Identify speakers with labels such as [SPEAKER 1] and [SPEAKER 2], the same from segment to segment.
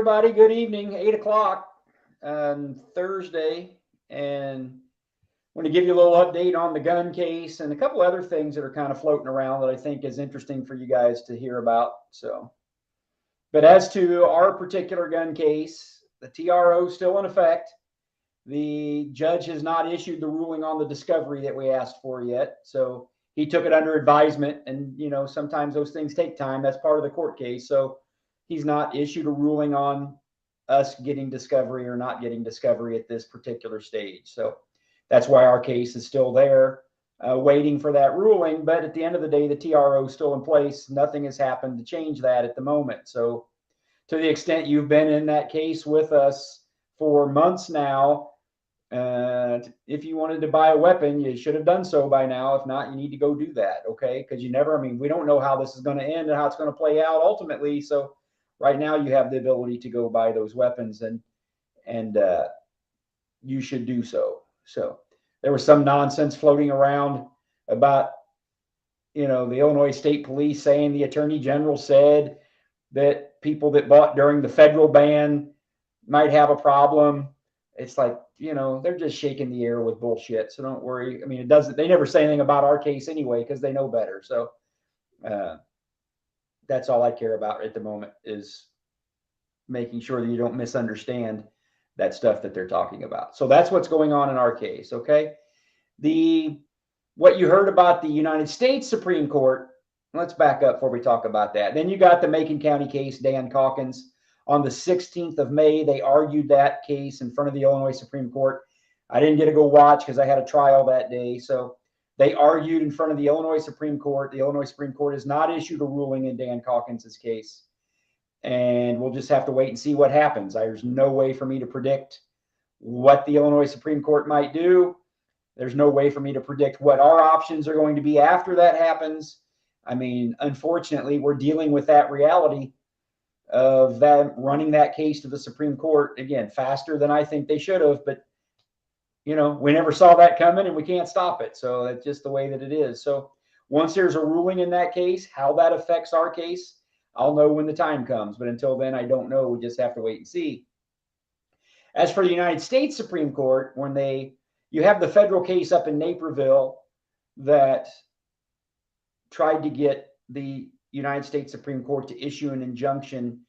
[SPEAKER 1] everybody. Good evening. 8 o'clock on Thursday. And I want to give you a little update on the gun case and a couple other things that are kind of floating around that I think is interesting for you guys to hear about. But as to our particular gun case, the TRO is still in effect. The judge has not issued the ruling on the discovery that we asked for yet. So he took it under advisement. And, sometimes those things take time. That's part of the court case. So he's not issued a ruling on us getting discovery or not getting discovery at this particular stage. So that's why our case is still there, waiting for that ruling. But at the end of the day, the TRO is still in place. Nothing has happened to change that at the moment. So to the extent you've been in that case with us for months now, if you wanted to buy a weapon, you should have done so by now. If not, you need to go do that, okay? Because we don't know how this is going to end and how it's going to play out ultimately. So right now you have the ability to go buy those weapons, and you should do so. So there was some nonsense floating around about, the Illinois State Police saying the Attorney General said that people that bought during the federal ban might have a problem. It's like, they're just shaking the air with bullshit. So don't worry. They never say anything about our case anyway, because they know better. So that's all I care about at the moment, is making sure that you don't misunderstand that stuff that they're talking about. So that's what's going on in our case. Okay. What you heard about the United States Supreme Court, let's back up before we talk about that. Then you got the Macon County case, Dan Calkins. On the 16th of May, they argued that case in front of the Illinois Supreme Court. I didn't get to go watch because I had a trial that day. So they argued in front of the Illinois Supreme Court. The Illinois Supreme Court has not issued a ruling in Dan Calkins' case. And we'll just have to wait and see what happens. There's no way for me to predict what the Illinois Supreme Court might do. There's no way for me to predict what our options are going to be after that happens. Unfortunately, we're dealing with that reality of them running that case to the Supreme Court, again, faster than I think they should have. But, we never saw that coming, and we can't stop it. So that's just the way that it is. So once there's a ruling in that case, how that affects our case, I'll know when the time comes. But until then, I don't know. We just have to wait and see. As for the United States Supreme Court, you have the federal case up in Naperville that tried to get the United States Supreme Court to issue an injunction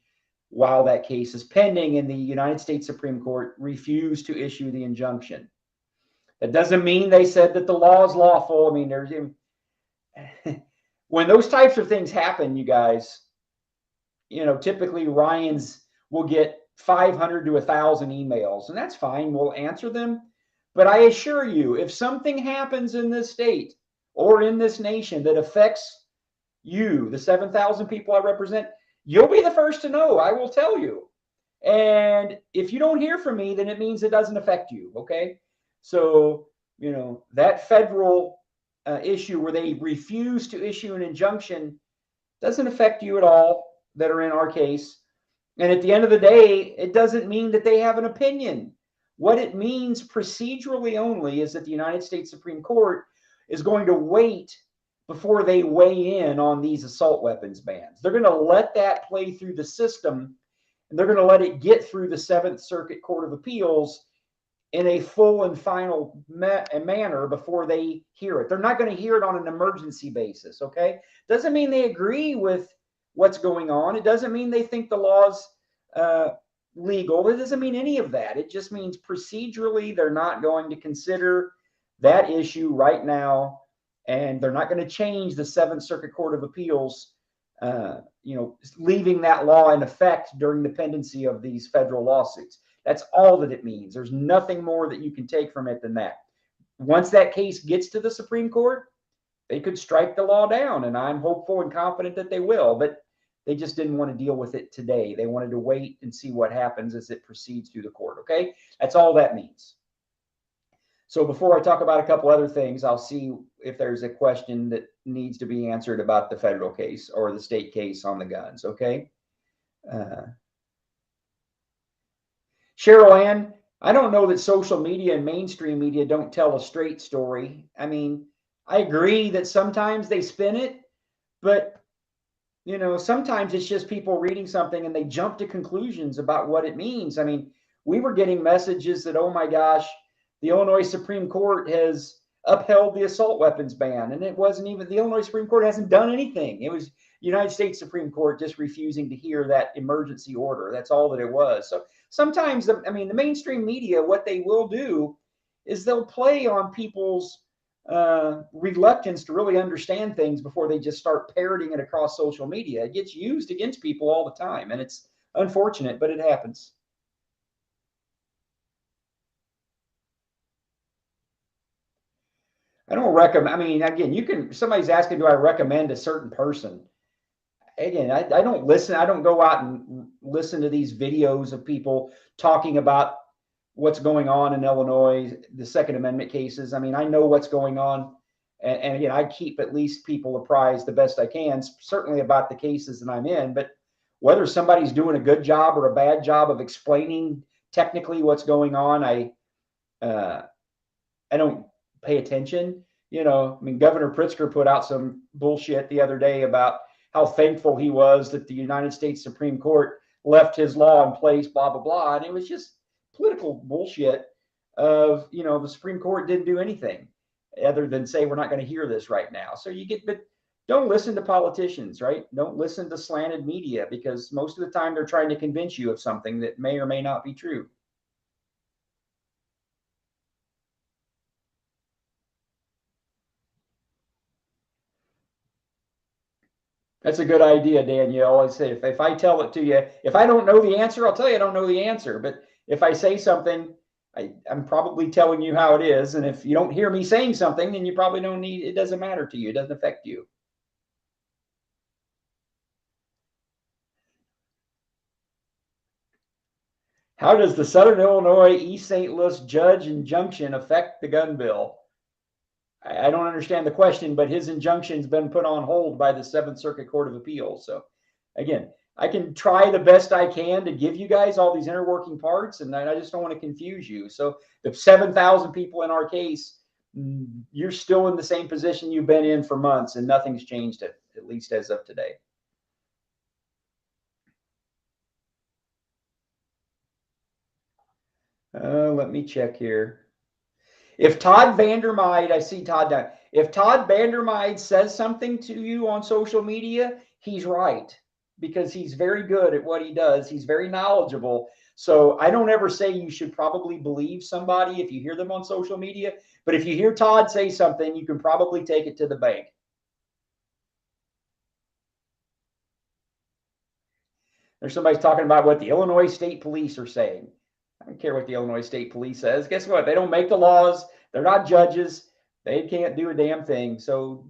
[SPEAKER 1] while that case is pending, and the United States Supreme Court refused to issue the injunction. That doesn't mean they said that the law is lawful. When those types of things happen, you guys, typically Ryans will get 500 to 1,000 emails, and that's fine. We'll answer them. But I assure you, if something happens in this state or in this nation that affects you, the 7,000 people I represent, you'll be the first to know. I will tell you. And if you don't hear from me, then it means it doesn't affect you. Okay. So, that federal issue where they refuse to issue an injunction doesn't affect you at all that are in our case. And at the end of the day, it doesn't mean that they have an opinion. What it means procedurally only is that the United States Supreme Court is going to wait before they weigh in on these assault weapons bans. They're going to let that play through the system, and they're going to let it get through the Seventh Circuit Court of Appeals in a full and final manner before they hear it. They're not going to hear it on an emergency basis, okay? Doesn't mean they agree with what's going on. It doesn't mean they think the law's legal. It doesn't mean any of that. It just means procedurally they're not going to consider that issue right now. And they're not going to change the Seventh Circuit Court of Appeals, leaving that law in effect during the pendency of these federal lawsuits. That's all that it means. There's nothing more that you can take from it than that. Once that case gets to the Supreme Court, they could strike the law down, and I'm hopeful and confident that they will. But they just didn't want to deal with it today. They wanted to wait and see what happens as it proceeds through the court. Okay, that's all that means. So before I talk about a couple other things, I'll see if there's a question that needs to be answered about the federal case or the state case on the guns, okay? Cheryl Ann, I don't know that social media and mainstream media don't tell a straight story. I agree that sometimes they spin it, but sometimes it's just people reading something and they jump to conclusions about what it means. I mean, we were getting messages that, oh my gosh, the Illinois Supreme Court has upheld the assault weapons ban. And it wasn't even, the Illinois Supreme Court hasn't done anything. It was United States Supreme Court just refusing to hear that emergency order. That's all that it was. So sometimes, I mean, the mainstream media, what they will do is they'll play on people's reluctance to really understand things before they just start parroting it across social media. It gets used against people all the time, and it's unfortunate, but it happens. I don't recommend. I mean, again, you can. Somebody's asking, do I recommend a certain person? Again, I don't listen. I don't go out and listen to these videos of people talking about what's going on in Illinois, the Second Amendment cases. I mean, I know what's going on. And again, I keep at least people apprised the best I can, certainly about the cases that I'm in. But whether somebody's doing a good job or a bad job of explaining technically what's going on, uh, I don't pay attention. I mean, Governor Pritzker put out some bullshit the other day about how thankful he was that the United States Supreme Court left his law in place, blah, blah, blah. And it was just political bullshit of, the Supreme Court didn't do anything other than say, we're not going to hear this right now. So but don't listen to politicians, right? Don't listen to slanted media, because most of the time they're trying to convince you of something that may or may not be true. That's a good idea, Danielle. I say, if I tell it to you, if I don't know the answer, I'll tell you I don't know the answer. But if I say something, I'm probably telling you how it is. And if you don't hear me saying something, then you probably don't need, it doesn't matter to you. It doesn't affect you. How does the Southern Illinois East St. Louis judge injunction affect the gun bill? I don't understand the question, but his injunction's been put on hold by the Seventh Circuit Court of Appeals. So again, I can try the best I can to give you guys all these interworking parts, and I just don't want to confuse you. So the 7,000 people in our case, you're still in the same position you've been in for months, and nothing's changed, at least as of today. Let me check here. If Todd Vandermeide, I see Todd down. If Todd Vandermeide says something to you on social media, he's right, because he's very good at what he does. He's very knowledgeable. So I don't ever say you should probably believe somebody if you hear them on social media. But if you hear Todd say something, you can probably take it to the bank. There's somebody's talking about what the Illinois State Police are saying. I don't care what the Illinois State Police says. Guess what? They don't make the laws. They're not judges. They can't do a damn thing. So,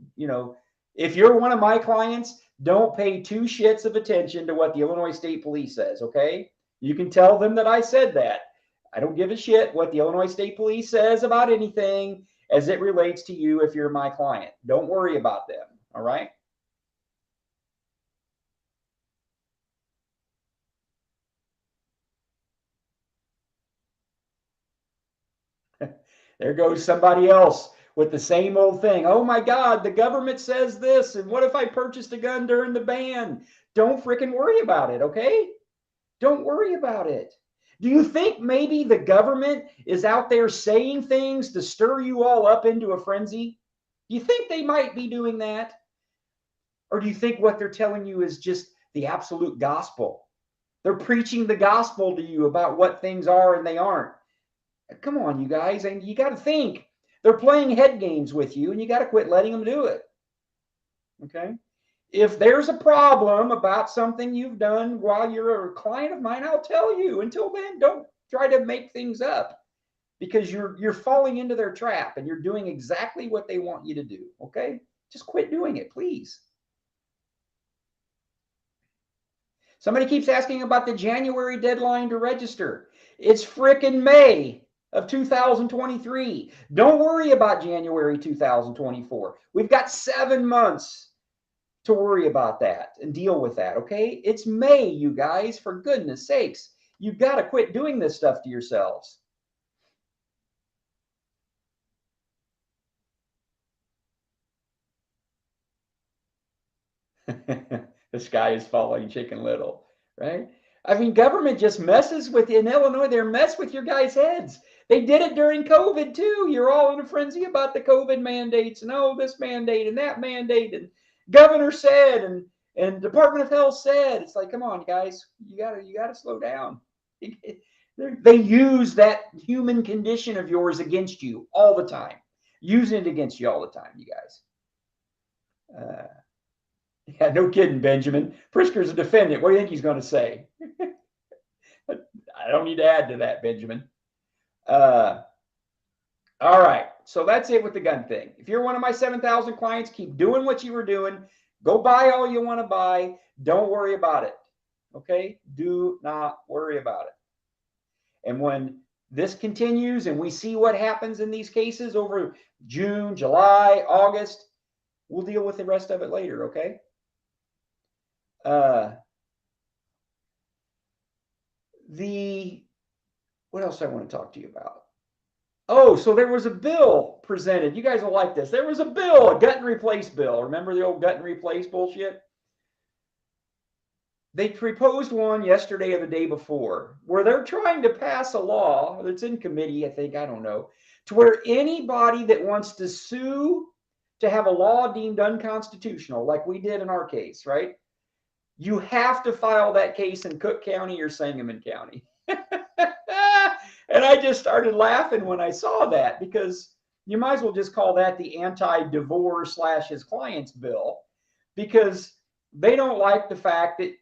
[SPEAKER 1] if you're one of my clients, don't pay two shits of attention to what the Illinois State Police says, okay? You can tell them that I said that. I don't give a shit what the Illinois State Police says about anything as it relates to you if you're my client. Don't worry about them, all right? There goes somebody else with the same old thing. Oh my God, the government says this. And what if I purchased a gun during the ban? Don't freaking worry about it, okay? Don't worry about it. Do you think maybe the government is out there saying things to stir you all up into a frenzy? Do you think they might be doing that? Or do you think what they're telling you is just the absolute gospel? They're preaching the gospel to you about what things are and they aren't. Come on, you guys. And you got to think. They're playing head games with you, and you got to quit letting them do it. Okay? If there's a problem about something you've done while you're a client of mine, I'll tell you. Until then, don't try to make things up, because you're falling into their trap and you're doing exactly what they want you to do. Okay? Just quit doing it, please. Somebody keeps asking about the January deadline to register. It's frickin' May of 2023. Don't worry about January 2024. We've got 7 months to worry about that and deal with that, okay? It's May, you guys, for goodness sakes. You've got to quit doing this stuff to yourselves. The sky is falling, Chicken Little, right? I mean, government just messes with, in Illinois, they're mess with your guys' heads. They did it during COVID too. You're all in a frenzy about the COVID mandates and oh, this mandate and that mandate, and governor said and Department of Health said. It's like, come on, guys, you gotta slow down. They use that human condition of yours against you all the time, using it against you all the time, you guys. Yeah, no kidding, Benjamin. Pritzker's a defendant. What do you think he's going to say? I don't need to add to that, Benjamin. All right. So that's it with the gun thing. If you're one of my 7,000 clients, keep doing what you were doing. Go buy all you want to buy. Don't worry about it. Okay? Do not worry about it. And when this continues and we see what happens in these cases over June, July, August, we'll deal with the rest of it later, okay? What else I want to talk to you about? Oh, so there was a bill presented. You guys will like this. There was a bill, a gut and replace bill. Remember the old gut and replace bullshit? They proposed one yesterday or the day before where they're trying to pass a law that's in committee, I think, I don't know, to where anybody that wants to sue to have a law deemed unconstitutional, like we did in our case, right? You have to file that case in Cook County or Sangamon County. And I just started laughing when I saw that, because you might as well just call that the anti-divorce / his client's bill, because they don't like the fact that,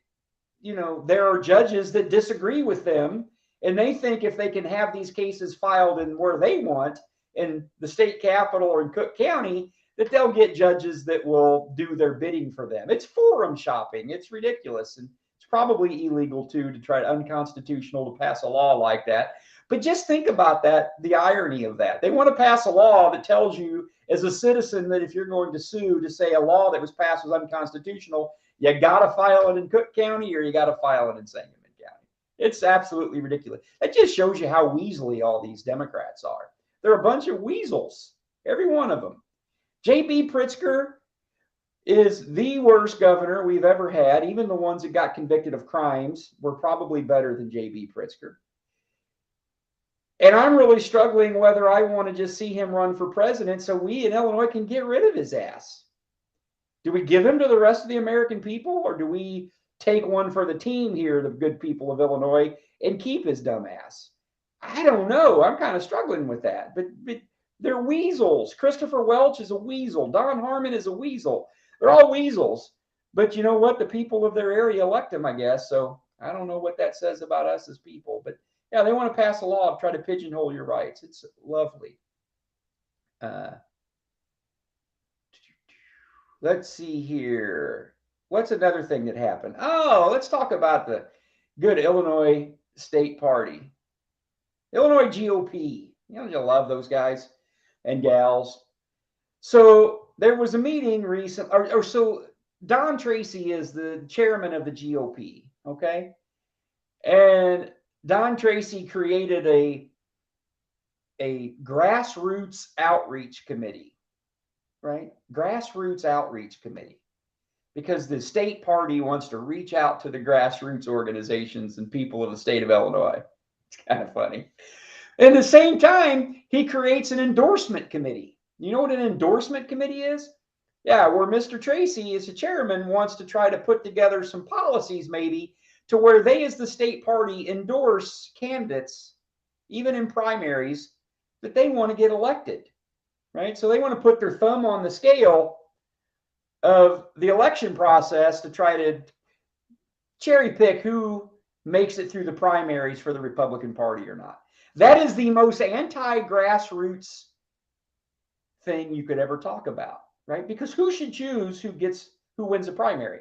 [SPEAKER 1] you know, there are judges that disagree with them, and they think if they can have these cases filed in where they want, in the state capitol or in Cook County, that they'll get judges that will do their bidding for them. It's forum shopping. It's ridiculous. And it's probably illegal too, to try to unconstitutional to pass a law like that. But just think about that, the irony of that. They want to pass a law that tells you as a citizen that if you're going to sue to say a law that was passed was unconstitutional, you got to file it in Cook County or you got to file it in Sangamon County. It's absolutely ridiculous. It just shows you how weaselly all these Democrats are. They're a bunch of weasels, every one of them. J.B. Pritzker is the worst governor we've ever had. Even the ones that got convicted of crimes were probably better than J.B. Pritzker. And I'm really struggling whether I want to just see him run for president so we in Illinois can get rid of his ass. Do we give him to the rest of the American people, or do we take one for the team here, the good people of Illinois, and keep his dumb ass? I don't know. I'm kind of struggling with that. But they're weasels. Christopher Welch is a weasel. Don Harmon is a weasel. They're all weasels. But you know what? The people of their area elect them, I guess. So I don't know what that says about us as people. But yeah, they want to pass a law to try to pigeonhole your rights. It's lovely. Let's see here. What's another thing that happened? Oh, let's talk about the good Illinois State Party. Illinois GOP. You know, you love those guys and gals. So there was a meeting recent, so Don Tracy is the chairman of the GOP, okay? And Don Tracy created a grassroots outreach committee, right? Grassroots outreach committee, because the state party wants to reach out to the grassroots organizations and people of the state of Illinois. It's kind of funny. At the same time, he creates an endorsement committee. You know what an endorsement committee is? Yeah, where Mr. Tracy, as the chairman, wants to try to put together some policies maybe to where they, as the state party, endorse candidates, even in primaries, that they want to get elected, right? So they want to put their thumb on the scale of the election process to try to cherry pick who makes it through the primaries for the Republican Party or not. That is the most anti-grassroots thing you could ever talk about, right? Because who should choose who wins the primary?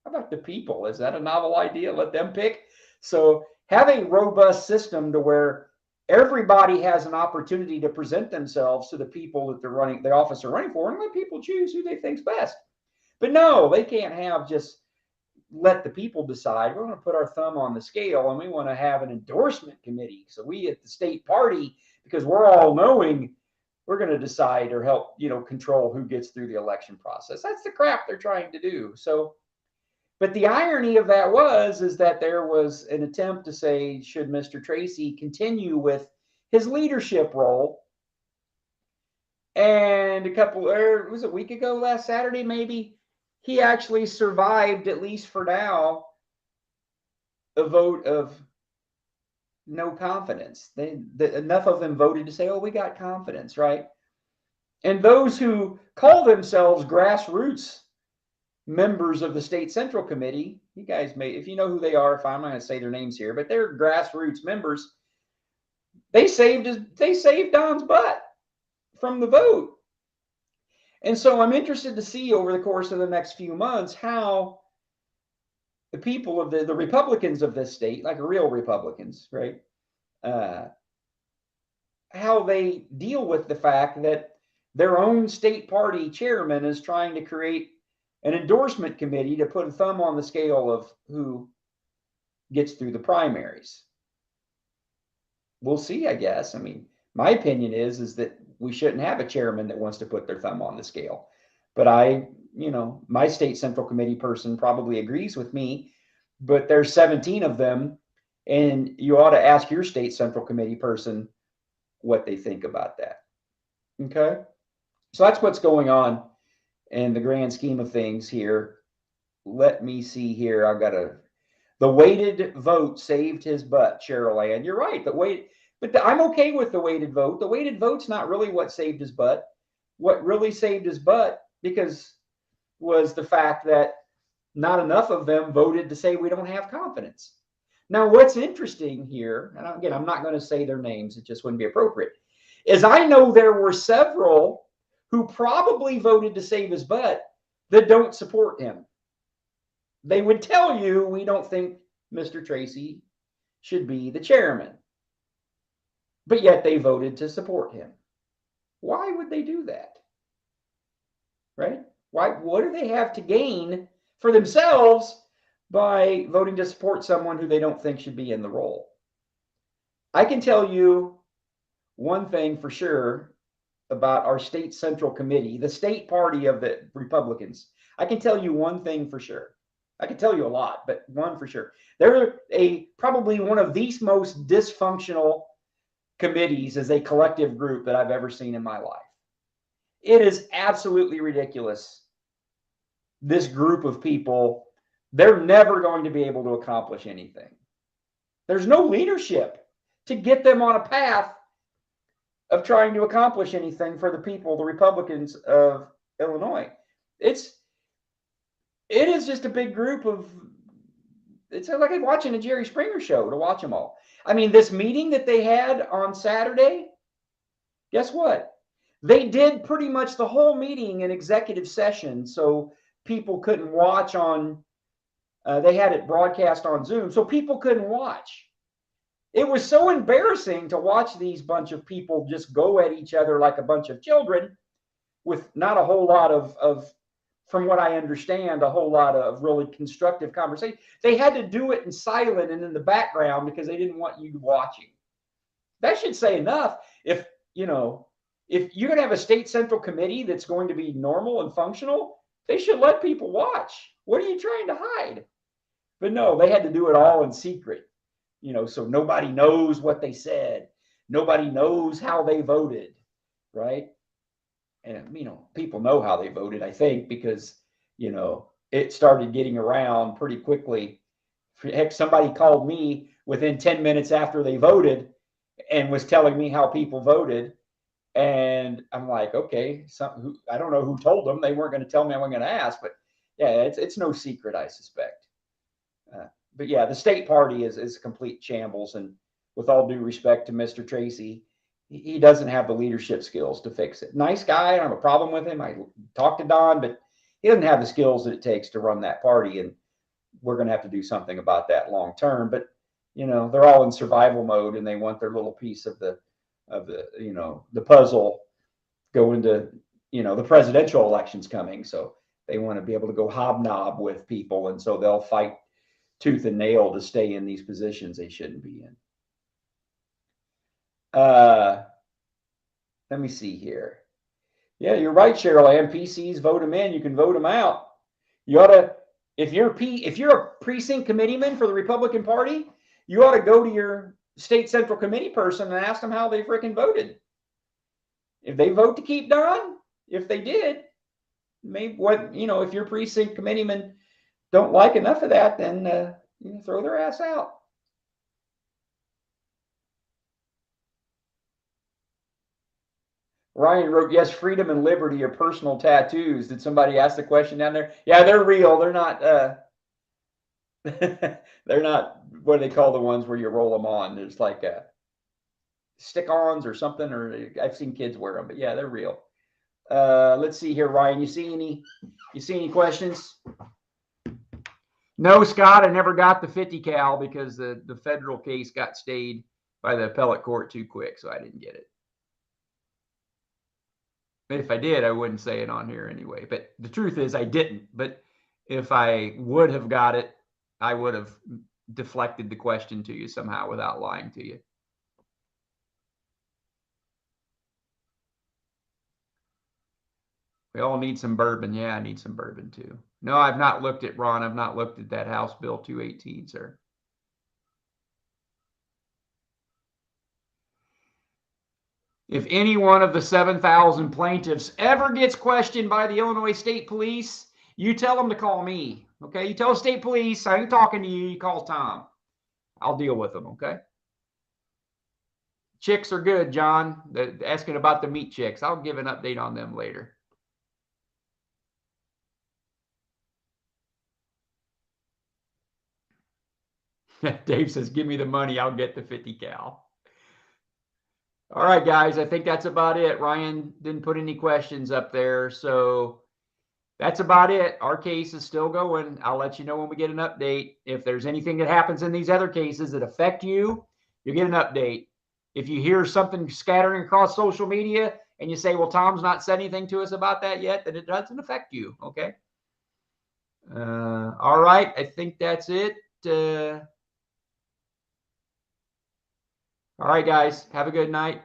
[SPEAKER 1] How about the people? Is that a novel idea? Let them pick. So have a robust system to where everybody has an opportunity to present themselves to the people that the office they're running for, and let people choose who they think's best. But no, they can't have just let the people decide. We're going to put our thumb on the scale, and we want to have an endorsement committee. So we at the state party, because we're all knowing, we're going to decide or help, control who gets through the election process. That's the crap they're trying to do. So But the irony of that is that there was an attempt to say, should Mr. Tracy continue with his leadership role? And it was a week ago, last Saturday, maybe, he actually survived, at least for now, a vote of no confidence. Enough of them voted to say, oh, we got confidence, right? And those who call themselves grassroots members of the state central committee, you guys may, if you know who they are, if I'm not going to say their names here, but they're grassroots members. They saved Don's butt from the vote. And so I'm interested to see over the course of the next few months how the people of the Republicans of this state, like real Republicans, right, how they deal with the fact that their own state party chairman is trying to create an endorsement committee to put a thumb on the scale of who gets through the primaries. We'll see, I guess. I mean, my opinion is that we shouldn't have a chairman that wants to put their thumb on the scale. But my state central committee person probably agrees with me, but there's 17 of them, and you ought to ask your state central committee person what they think about that. Okay? So that's what's going on in the grand scheme of things here. Let me see here. The weighted vote saved his butt, Cheryl Ann. You're right. I'm okay with the weighted vote. The weighted vote's not really what saved his butt. What really saved his butt was the fact that not enough of them voted to say we don't have confidence. Now, what's interesting here, and again, I'm not going to say their names, it just wouldn't be appropriate, is I know there were several who probably voted to save his butt that don't support him. They would tell you, we don't think Mr. Tracy should be the chairman. But yet they voted to support him. Why would they do that? Right? What do they have to gain for themselves by voting to support someone who they don't think should be in the role? I can tell you one thing for sure about our state central committee, the state party of the Republicans. I can tell you one thing for sure. I can tell you a lot, but one for sure. They're probably one of the most dysfunctional committees as a collective group that I've ever seen in my life. It is absolutely ridiculous. This group of people, they're never going to be able to accomplish anything. There's no leadership to get them on a path of trying to accomplish anything for the people, the Republicans of Illinois. It is just a big group of, it's like watching a Jerry Springer show to watch them all. I mean, this meeting that they had on Saturday, guess what? They did pretty much the whole meeting in executive session, so people couldn't watch on, they had it broadcast on Zoom, so people couldn't watch. It was so embarrassing to watch these bunch of people just go at each other like a bunch of children with not a whole lot of from what I understand, a whole lot of really constructive conversation. They had to do it in silent and in the background because they didn't want you watching. That should say enough. If you're going to have a state central committee that's going to be normal and functional, they should let people watch. What are you trying to hide? But no, they had to do it all in secret, so nobody knows what they said. Nobody knows how they voted, right? And, people know how they voted, I think, because, it started getting around pretty quickly. Heck, somebody called me within 10 minutes after they voted and was telling me how people voted. And I'm like, okay, I don't know who told them. They weren't going to tell me. I wasn't going to ask. But yeah, it's no secret, I suspect. But yeah, the state party is a complete shambles. And with all due respect to Mr. Tracy, he doesn't have the leadership skills to fix it. Nice guy. I don't have a problem with him. I talked to Don, but he doesn't have the skills that it takes to run that party. And we're going to have to do something about that long term. But, they're all in survival mode and they want their little piece of the puzzle going to, the presidential elections coming. So they want to be able to go hobnob with people. And so they'll fight tooth and nail to stay in these positions they shouldn't be in. Let me see here. Yeah, you're right, Cheryl. PCs, vote them in. You can vote them out. You ought to, If you're a precinct committeeman for the Republican Party, you ought to go to your state central committee person and ask them how they freaking voted. If they vote to keep Don, if they did, maybe if your precinct committeemen don't like enough of that, then throw their ass out. Ryan wrote, yes, freedom and liberty are personal tattoos. Did somebody ask the question down there? Yeah, they're real. They're not they're not what do they call the ones where you roll them on. There's like stick-ons or something, or I've seen kids wear them, but yeah, they're real. Let's see here, Ryan. You see any questions? No, Scott, I never got the 50 cal because the federal case got stayed by the appellate court too quick, so I didn't get it. If I did, I wouldn't say it on here anyway. But the truth is I didn't. But if I would have got it, I would have deflected the question to you somehow without lying to you. We all need some bourbon. Yeah, I need some bourbon too. No, I've not looked at, Ron, I've not looked at that House Bill 218, sir. If any one of the 7,000 plaintiffs ever gets questioned by the Illinois State Police, you tell them to call me, okay? You tell the state police, I ain't talking to you, you call Tom. I'll deal with them, okay? Chicks are good, John. They're asking about the meat chicks. I'll give an update on them later. Dave says, give me the money, I'll get the 50 cal. All right, guys, I think that's about it. Ryan didn't put any questions up there, so that's about it. Our case is still going. I'll let you know when we get an update. If there's anything that happens in these other cases that affect you, you get an update. If you hear something scattering across social media and you say, well, Tom's not said anything to us about that yet, then it doesn't affect you, okay? All right, I think that's it. All right, guys, have a good night.